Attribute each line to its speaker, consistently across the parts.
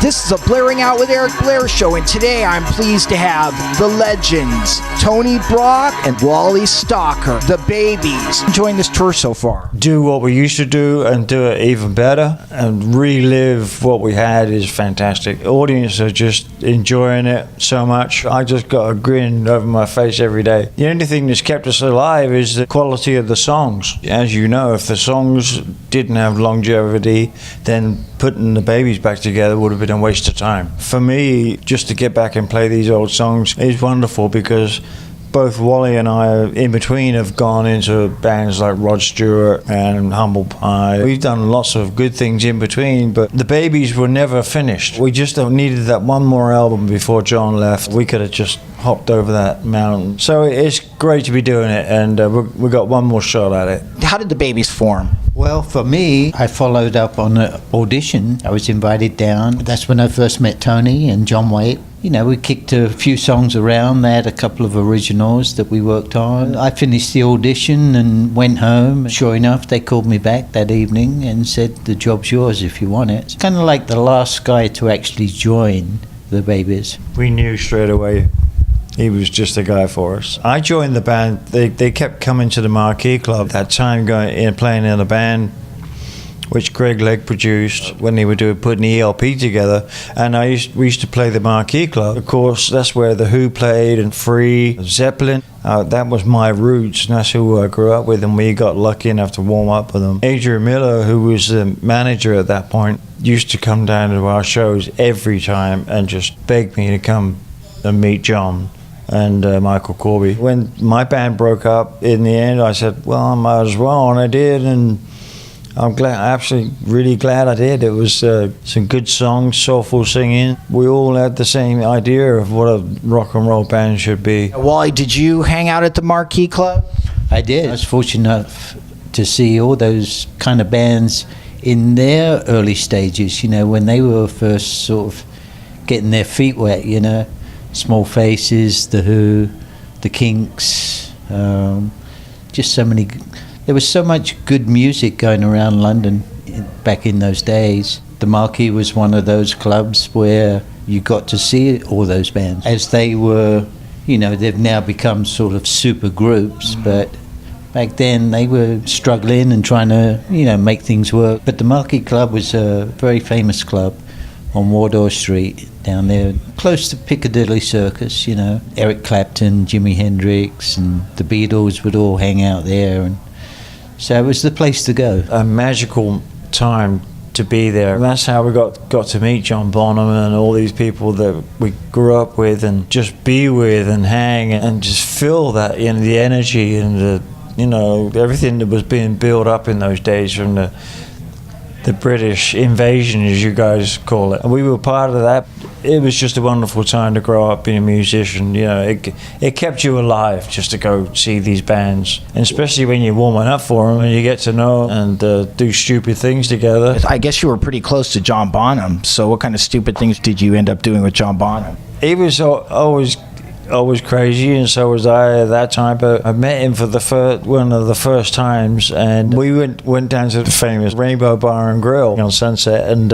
Speaker 1: This is a Blairing Out with Eric Blair show, and today I'm pleased to have the legends, Tony Brock and Wally Stocker, the Babies, enjoying this tour so far.
Speaker 2: Do what we used to do and do it even better and relive what we had is fantastic. Audience are just enjoying it so much. I just got a grin over my face every day. The only thing that's kept us alive is the quality of the songs. As you know, if the songs didn't have longevity, then putting the Babies back together would have been a waste of time. For me, just to get back and play these old songs is wonderful because both Wally and I, in between, have gone into bands like Rod Stewart and Humble Pie. We've done lots of good things in between, but the Babies were never finished. We just needed that one more album before John left. We could have just hopped over that mountain. So it's great to be doing it, and we got one more shot at it.
Speaker 1: How did the Babies form?
Speaker 3: Well, for me, I followed up on an audition. I was invited down. That's when I first met Tony and John Waite. You know, we kicked a few songs around. They had a couple of originals that we worked on. I finished the audition and went home. Sure enough, they called me back that evening and said, the job's yours if you want it. It's kind of like the last guy to actually join the Babies.
Speaker 2: We knew straight away he was just the guy for us. I joined the band. They kept coming to the Marquee Club that time, going in playing in a band which Greg Legg produced when they were putting the ELP together, and we used to play the Marquee Club. Of course, that's where the Who played and Free, Zeppelin. That was my roots, and that's who I grew up with, and we got lucky enough to warm up with them. Adrian Miller, who was the manager at that point, used to come down to our shows every time and just beg me to come and meet John and Michael Corby. When my band broke up, in the end, I said, well, I might as well, and I did, and I'm absolutely really glad I did. It was some good songs, soulful singing. We all had the same idea of what a rock and roll band should be.
Speaker 1: Wally, did you hang out at the Marquee Club?
Speaker 3: I did. I was fortunate enough to see all those kind of bands in their early stages, you know, when they were first sort of getting their feet wet, you know. Small Faces, The Who, The Kinks, just so many. There was so much good music going around London back in those days. The Marquee was one of those clubs where you got to see all those bands. As they were, you know, they've now become sort of super groups, but back then they were struggling and trying to, you know, make things work. But the Marquee Club was a very famous club on Wardour Street down there, close to Piccadilly Circus, you know. Eric Clapton, Jimi Hendrix, and the Beatles would all hang out there, and so it was the place to go. A magical time to be there. And that's how we got to meet John Bonham and all these people that we grew up with, and just be with and hang and just feel that, you know, the energy and the, you know, everything that was being built up in those days from the British invasion, as you guys call it. And we were part of that. It was just a wonderful time to grow up being a musician. You know, it kept you alive just to go see these bands, and especially when you're warming up for them and you get to know and do stupid things together.
Speaker 1: I guess you were pretty close to John Bonham, so what kind of stupid things did you end up doing with John Bonham?
Speaker 2: He was always crazy, and so was I at that time, but I met him for one of the first times, and we went down to the famous Rainbow Bar and Grill on Sunset, and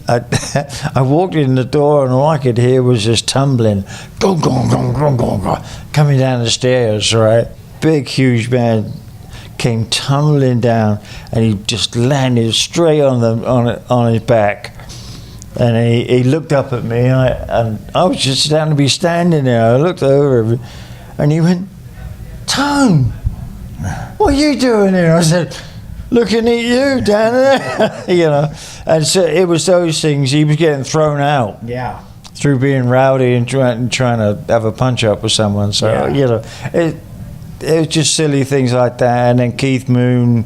Speaker 2: I walked in the door, and all I could hear was this tumbling, gong, gong, gong, gong, gong, gong, coming down the stairs, right? Big, huge man came tumbling down, and he just landed straight on his back. And he looked up at me, and I was just down to be standing there. I looked over, and he went, "Tone, what are you doing here?" I said, "Looking at you down there," you know. And so it was those things. He was getting thrown out,
Speaker 1: yeah,
Speaker 2: through being rowdy and trying to have a punch up with someone. So yeah. You know, it was just silly things like that. And then Keith Moon.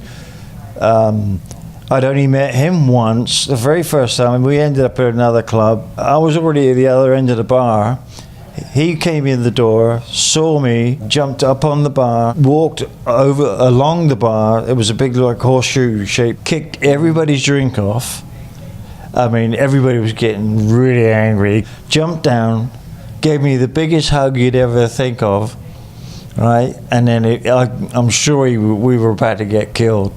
Speaker 2: I'd only met him once, the very first time, and we ended up at another club. I was already at the other end of the bar. He came in the door, saw me, jumped up on the bar, walked along the bar. It was a big like horseshoe shape, kicked everybody's drink off. I mean, everybody was getting really angry. Jumped down, gave me the biggest hug you'd ever think of, right? And then I'm sure we were about to get killed.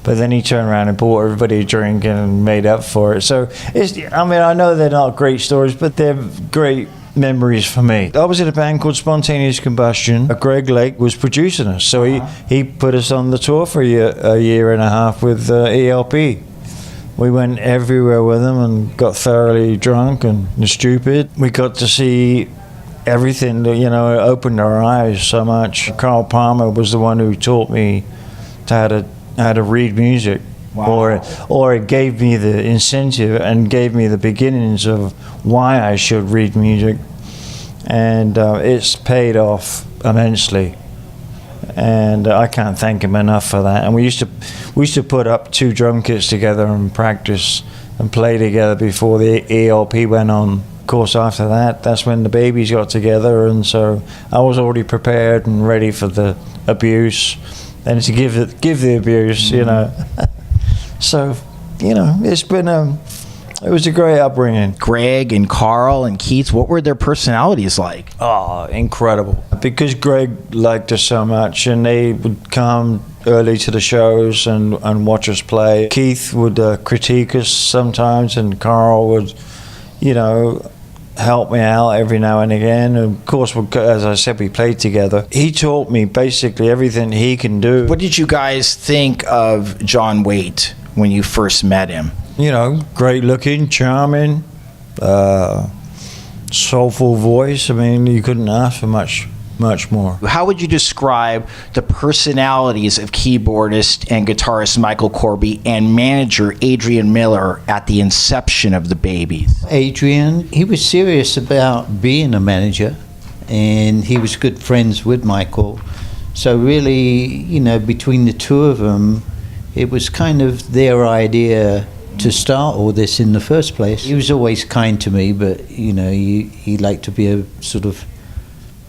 Speaker 2: But then he turned around and bought everybody a drink and made up for it. So I know they're not great stories, but they're great memories for me. I was in a band called Spontaneous Combustion. Greg Lake was producing us, so he put us on the tour for a year and a half with ELP. We went everywhere with him and got thoroughly drunk and stupid. We got to see everything that, it opened our eyes so much. Carl Palmer was the one who taught me how to read music. Wow. Or it gave me the incentive and gave me the beginnings of why I should read music, and it's paid off immensely, and I can't thank him enough for that. And we used to put up 2 drum kits together and practice and play together before the ELP went on. Of course, after that, that's when the Babys got together, and so I was already prepared and ready for the abuse and to give the abuse, So, it was a great upbringing.
Speaker 1: Greg and Carl and Keith, what were their personalities like?
Speaker 2: Oh, incredible. Because Greg liked us so much, and they would come early to the shows and watch us play. Keith would critique us sometimes, and Carl would, help me out every now and again. And of course, as I said, we played together. He taught me basically everything he can do.
Speaker 1: What did you guys think of John Waite when you first met him?
Speaker 2: Great looking, charming, soulful voice. I mean, you couldn't ask for much more.
Speaker 1: How would you describe the personalities of keyboardist and guitarist Michael Corby and manager Adrian Miller at the inception of the Babys?
Speaker 3: Adrian, he was serious about being a manager, and he was good friends with Michael. So really, between the two of them, it was kind of their idea to start all this in the first place. He was always kind to me, but he liked to be a sort of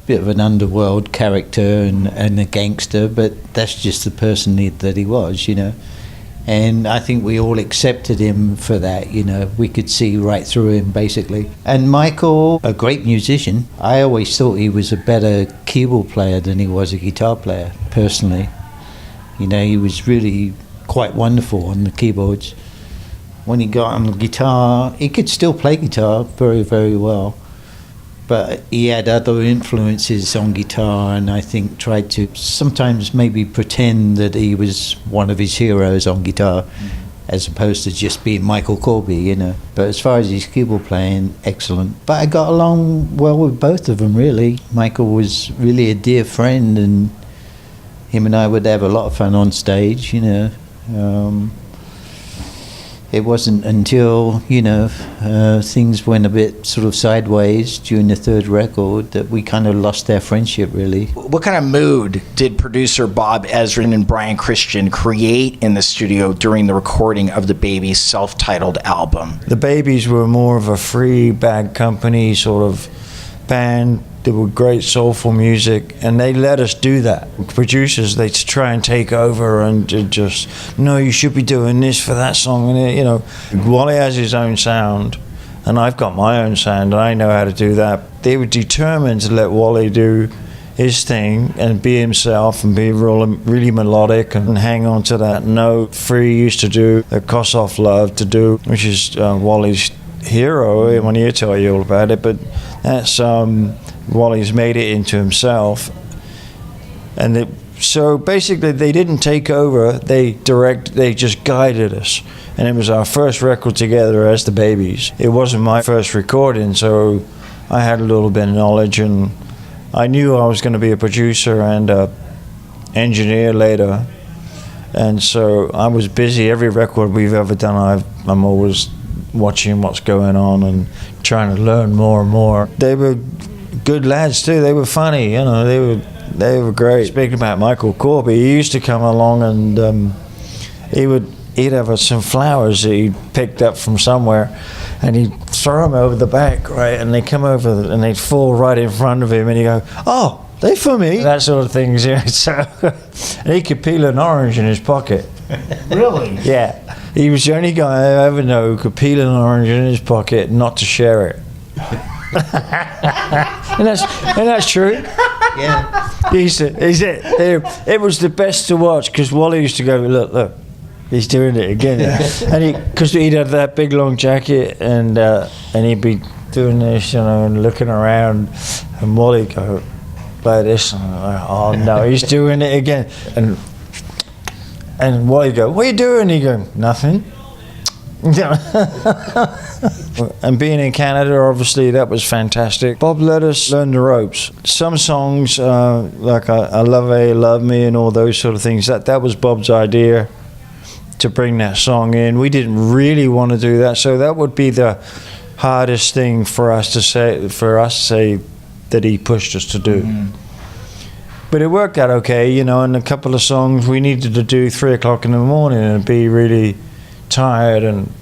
Speaker 3: bit of an underworld character and a gangster, but that's just the person that he was, and I think we all accepted him for that. We could see right through him basically. And Michael, a great musician. I always thought he was a better keyboard player than he was a guitar player personally. He was really quite wonderful on the keyboards. When he got on the guitar, he could still play guitar very, very well, but he had other influences on guitar, and I think tried to sometimes maybe pretend that he was one of his heroes on guitar, as opposed to just being Michael Corby, But as far as his keyboard playing, excellent. But I got along well with both of them, really. Michael was really a dear friend, and him and I would have a lot of fun on stage, It wasn't until, things went a bit sort of sideways during the third record that we kind of lost our friendship, really.
Speaker 1: What kind of mood did producer Bob Ezrin and Brian Christian create in the studio during the recording of the Babys' self-titled album?
Speaker 2: The Babys were more of a free bag company sort of band. They were great soulful music, and they let us do that. Producers, they try and take over and just, no, you should be doing this for that song. And Wally has his own sound, and I've got my own sound, and I know how to do that. They were determined to let Wally do his thing and be himself and be really melodic and hang on to that note Free used to do, that Kossoff loved to do, which is Wally's hero. When he'll tell you all about it, but that's Wally's made it into himself, and so basically they didn't take over. They just guided us, and it was our first record together as the Babys. It wasn't my first recording, so I had a little bit of knowledge, and I knew I was going to be a producer and a engineer later, and so I was busy. Every record we've ever done, I'm always watching what's going on and trying to learn more and more. They were good lads too. They were funny, they were great. Speaking about Michael Corby, he used to come along and he'd have some flowers that he'd picked up from somewhere, and he'd throw them over the back, right, and they come over and they'd fall right in front of him, and he'd go, oh, they for me, that sort of things. So and he could peel an orange in his pocket.
Speaker 1: Really?
Speaker 2: Yeah, he was the only guy I ever know who could peel an orange in his pocket not to share it. and that's true.
Speaker 3: Yeah.
Speaker 2: It was the best to watch, because Wally used to go, look, he's doing it again. And because he'd have that big long jacket, and he'd be doing this, you know, and looking around, and Wally go, play this, and I'm like, oh no, he's doing it again. And Wally go, what are you doing? He go, nothing. And being in Canada, obviously, that was fantastic. Bob let us learn the ropes. Some songs, like I Love How You Love Me and all those sort of things, that was Bob's idea to bring that song in. We didn't really want to do that, so that would be the hardest thing for us to say that he pushed us to do. Mm-hmm. But it worked out okay, you know, and a couple of songs we needed to do 3 o'clock in the morning and be really tired and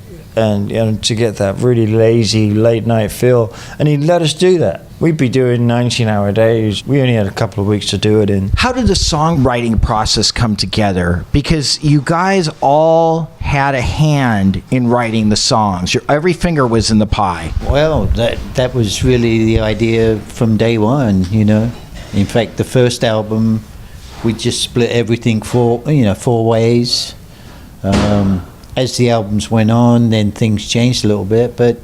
Speaker 2: you know, to get that really lazy late night feel, and he'd let us do that. We'd be doing 19-hour days. We only had a couple of weeks to do it in.
Speaker 1: How did the songwriting process come together? Because you guys all had a hand in writing the songs. Every finger was in the pie.
Speaker 3: Well, that was really the idea from day one, you know. In fact, the first album, we just split everything four ways. As the albums went on, then things changed a little bit, but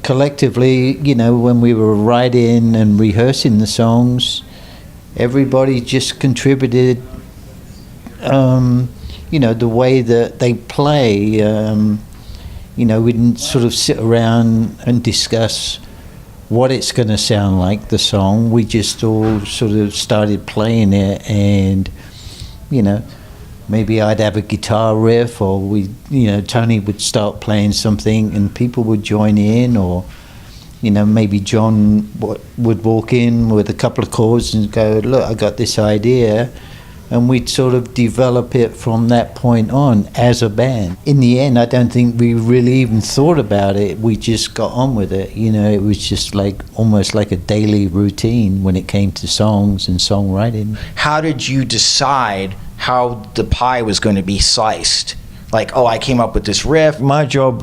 Speaker 3: collectively, you know, when we were writing and rehearsing the songs, everybody just contributed, you know, the way that they play. You know, we didn't sort of sit around and discuss what it's going to sound like, the song. We just all sort of started playing it, and, you know, maybe I'd have a guitar riff, or Tony would start playing something and people would join in, or, you know, maybe John would walk in with a couple of chords and go, look, I got this idea, and we'd sort of develop it from that point on as a band. In the end, I don't think we really even thought about it. We just got on with it. You know, it was just like almost like a daily routine when it came to songs and songwriting.
Speaker 1: How did you decide how the pie was going to be sliced? Like, oh, I came up with this riff.
Speaker 2: My job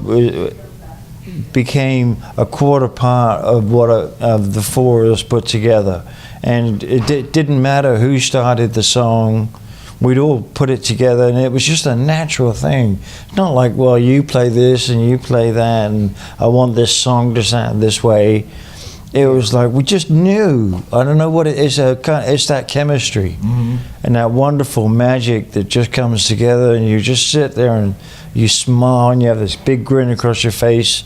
Speaker 2: became a quarter part of of the four of us put together, and it didn't matter who started the song. We'd all put it together, and it was just a natural thing. It's not like, well, you play this and you play that, and I want this song to sound this way. It was like we just knew. I don't know what it is. It's that chemistry, mm-hmm. and that wonderful magic that just comes together, and you just sit there and you smile, and you have this big grin across your face,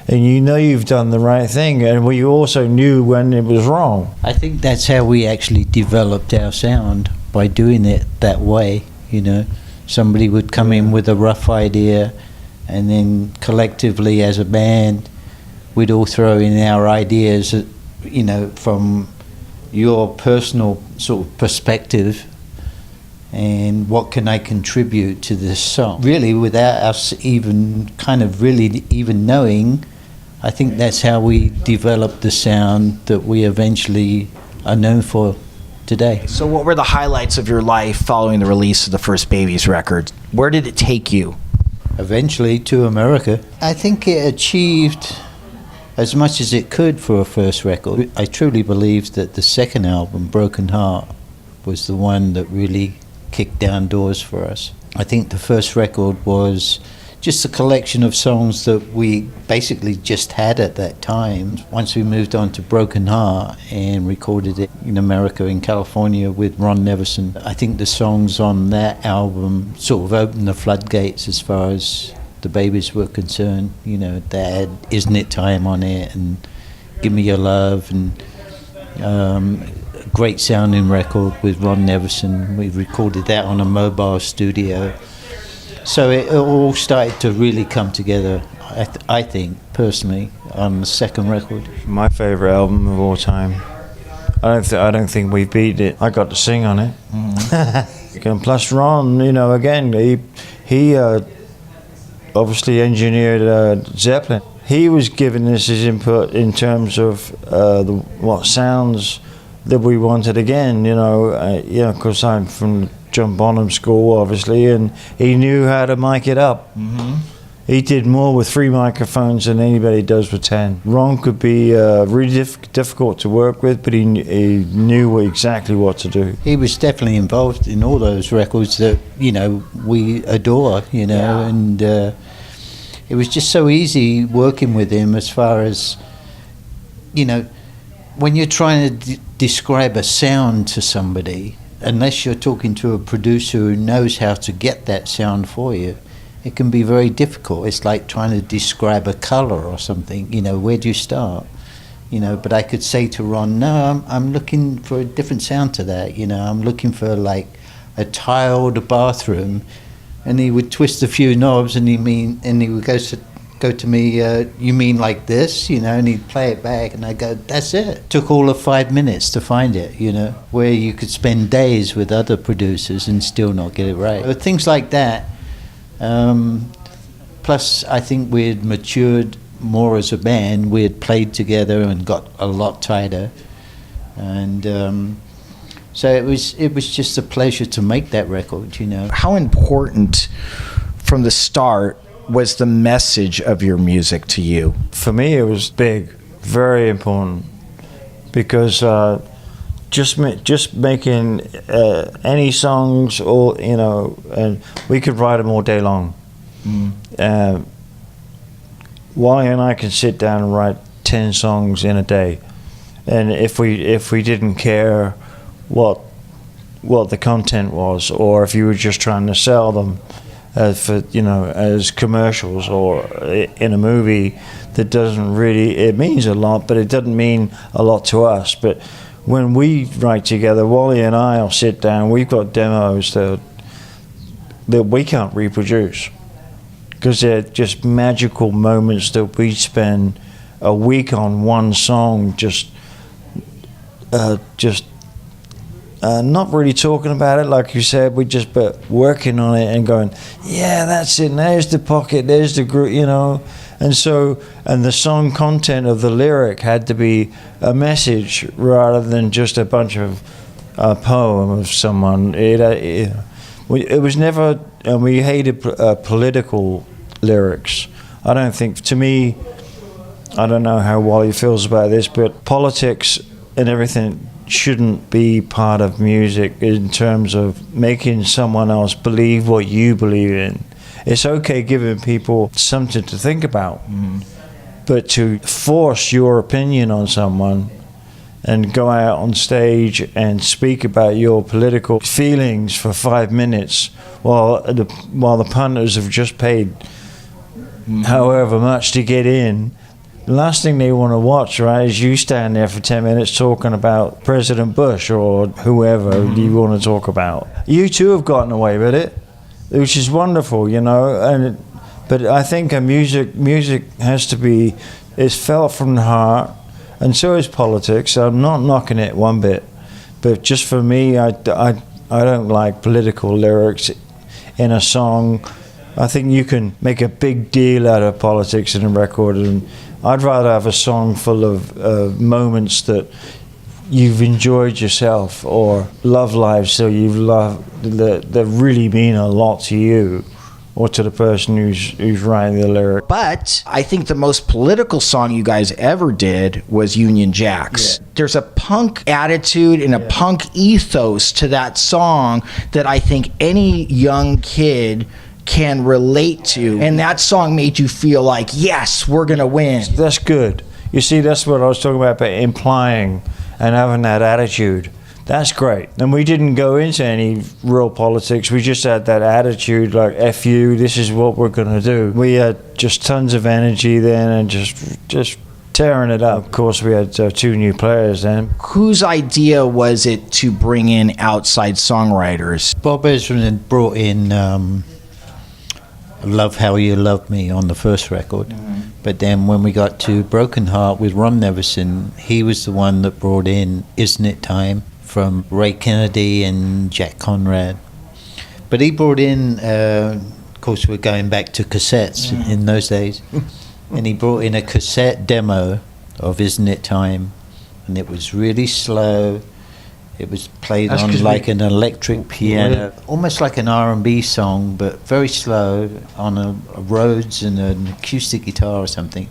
Speaker 2: and you know you've done the right thing, and we also knew when it was wrong.
Speaker 3: I think that's how we actually developed our sound, by doing it that way. You know, somebody would come in with a rough idea, and then collectively as a band, we'd all throw in our ideas, you know, from your personal sort of perspective, and what can I contribute to this song? Really, without us even kind of really even knowing, I think that's how we developed the sound that we eventually are known for today.
Speaker 1: So what were the highlights of your life following the release of the first Babys record? Where did it take you?
Speaker 3: Eventually to America. I think it achieved as much as it could for a first record. I truly believe that the second album, Broken Heart, was the one that really kicked down doors for us. I think the first record was just a collection of songs that we basically just had at that time. Once we moved on to Broken Heart and recorded it in America, in California, with Ron Neverson, I think the songs on that album sort of opened the floodgates as far as the Babys were concerned. You know, they had Isn't It Time on it, and Give Me Your Love, and a great sounding record with Ron Neverson. We recorded that on a mobile studio. So it all started to really come together, I think, personally, on the second record. My
Speaker 2: favourite album of all time. I don't think we beat it. I got to sing on it. Mm. And plus Ron, you know, again, he obviously engineered Zeppelin. He was giving us his input in terms of what sounds that we wanted again, you know, because I'm from John Bonham school, obviously, and he knew how to mic it up. Mm-hmm. He did more with 3 microphones than anybody does with 10. Ron could be really difficult to work with, but he knew exactly what to do.
Speaker 3: He was definitely involved in all those records that, you know, we adore, you know, and it was just so easy working with him as far as, you know, when you're trying to describe a sound to somebody, unless you're talking to a producer who knows how to get that sound for you, it can be very difficult. It's like trying to describe a color or something, you know, where do you start? You know, but I could say to Ron, no, I'm looking for a different sound to that, you know, I'm looking for like a tiled bathroom, and he would twist a few knobs and he would go to me, you mean like this, you know, and he'd play it back and I'd go, that's it. Took all of 5 minutes to find it, you know, where you could spend days with other producers and still not get it right. But things like that. Plus, I think we had matured more as a band. We had played together and got a lot tighter, and so it was just a pleasure to make that record. You know,
Speaker 1: how important from the start was the message of your music to you?
Speaker 2: For me, it was big, very important, because just making any songs, or you know, and we could write them all day long. Wally and I can sit down and write 10 songs in a day, and if we didn't care what the content was, or if you were just trying to sell them for, you know, as commercials or in a movie, that doesn't really, it means a lot, but it doesn't mean a lot to us. But when we write together, Wally and I will sit down, we've got demos that we can't reproduce, because they're just magical moments that we spend a week on one song, just not really talking about it, like you said, but working on it and going, yeah, that's it, there's the pocket, there's the groove, you know. And the song content of the lyric had to be a message rather than just a bunch of poem of someone. It was never, and we hated political lyrics. I don't think, to me, I don't know how Wally feels about this, but politics and everything shouldn't be part of music in terms of making someone else believe what you believe in. It's okay giving people something to think about, but to force your opinion on someone and go out on stage and speak about your political feelings for 5 minutes while the punters have just paid however much to get in, the last thing they want to watch, right, is you stand there for 10 minutes talking about President Bush or whoever you want to talk about. You too have gotten away with it, which is wonderful, you know. But I think music has to be, it's felt from the heart, and so is politics. I'm not knocking it one bit, but just for me, I don't like political lyrics in a song. I think you can make a big deal out of politics in a record, and I'd rather have a song full of moments that you've enjoyed yourself, or love lives so you've loved, that really mean a lot to you or to the person who's writing the lyric.
Speaker 1: But I think the most political song you guys ever did was Union Jacks. Yeah. There's a punk attitude and a punk ethos to that song that I think any young kid can relate to, and that song made you feel like, yes, we're gonna win.
Speaker 2: That's good. You see, that's what I was talking about implying and having that attitude. That's great. And we didn't go into any real politics. We just had that attitude, like, F you, this is what we're gonna do. We had just tons of energy then, and just tearing it up. Of course, we had 2 new players then.
Speaker 1: Whose idea was it to bring in outside songwriters?
Speaker 3: Bob Ezrin had brought in Love How You Love Me on the first record, but then when we got to Broken Heart with Ron Nevison, he was the one that brought in Isn't It Time from Ray Kennedy and Jack Conrad. But he brought in, of course we're going back to cassettes in those days, and he brought in a cassette demo of Isn't It Time, and it was really slow, It was played
Speaker 2: That's
Speaker 3: on
Speaker 2: 'cause
Speaker 3: like
Speaker 2: we-
Speaker 3: an electric piano, almost like an R&B song, but very slow on a Rhodes and an acoustic guitar or something.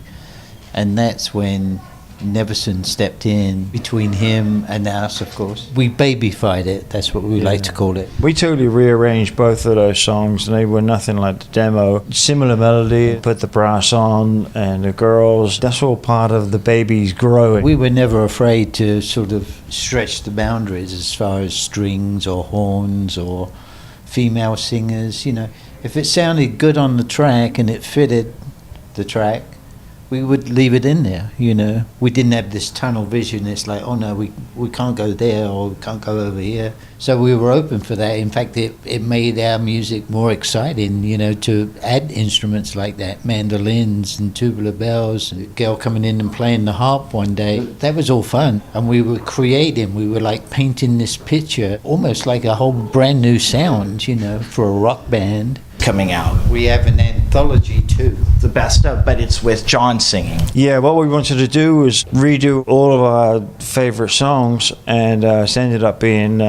Speaker 3: And that's when Neverson stepped in between him and us, of course. We babyfied it, that's what we like to call it.
Speaker 2: We totally rearranged both of those songs, and they were nothing like the demo. Similar melody, put the brass on, and the girls. That's all part of the Babies growing.
Speaker 3: We were never afraid to sort of stretch the boundaries as far as strings or horns or female singers, you know. If it sounded good on the track and it fitted the track, we would leave it in there, you know. We didn't have this tunnel vision. It's like, oh no, we can't go there or we can't go over here. So we were open for that. In fact, it made our music more exciting, you know, to add instruments like that, mandolins and tubular bells, and a girl coming in and playing the harp one day. That was all fun. And we were creating, we were like painting this picture, almost like a whole brand new sound, you know, for a rock band.
Speaker 1: Coming out.
Speaker 3: We have an anthology too.
Speaker 1: The best of, but it's with John singing.
Speaker 2: Yeah, what we wanted to do was redo all of our favorite songs, and it ended up being,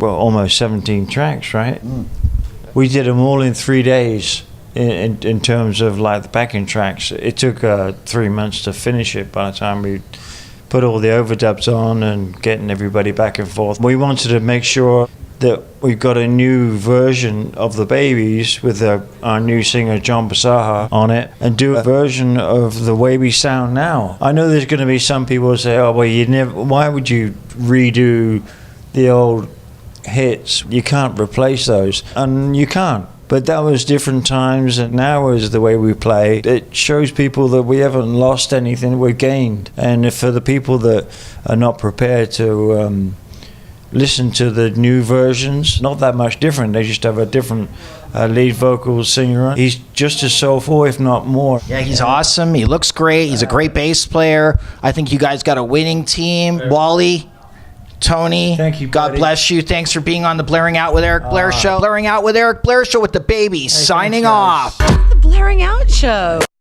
Speaker 2: almost 17 tracks, right? We did them all in 3 days in terms of like the backing tracks. It took 3 months to finish it by the time we put all the overdubs on and getting everybody back and forth. We wanted to make sure that we've got a new version of the Babies with our new singer John Basaha on it, and do a version of the way we sound now. I know there's going to be some people who say, oh well, why would you redo the old hits? You can't replace those, and you can't. But that was different times, and now is the way we play. It shows people that we haven't lost anything, we've gained. And for the people that are not prepared to listen to the new versions, not that much different. They just have a different lead vocal singer. He's just as soulful, if not more.
Speaker 1: Yeah, he's awesome. He looks great. He's a great bass player. I think you guys got a winning team. Wally, Tony,
Speaker 2: Thank you,
Speaker 1: God
Speaker 2: buddy.
Speaker 1: bless you. Thanks for being on the Blaring Out with Eric Blair show. Blaring Out with Eric Blair show with the Babies. Signing
Speaker 2: thanks, guys.
Speaker 1: off.
Speaker 4: The Blaring Out Show.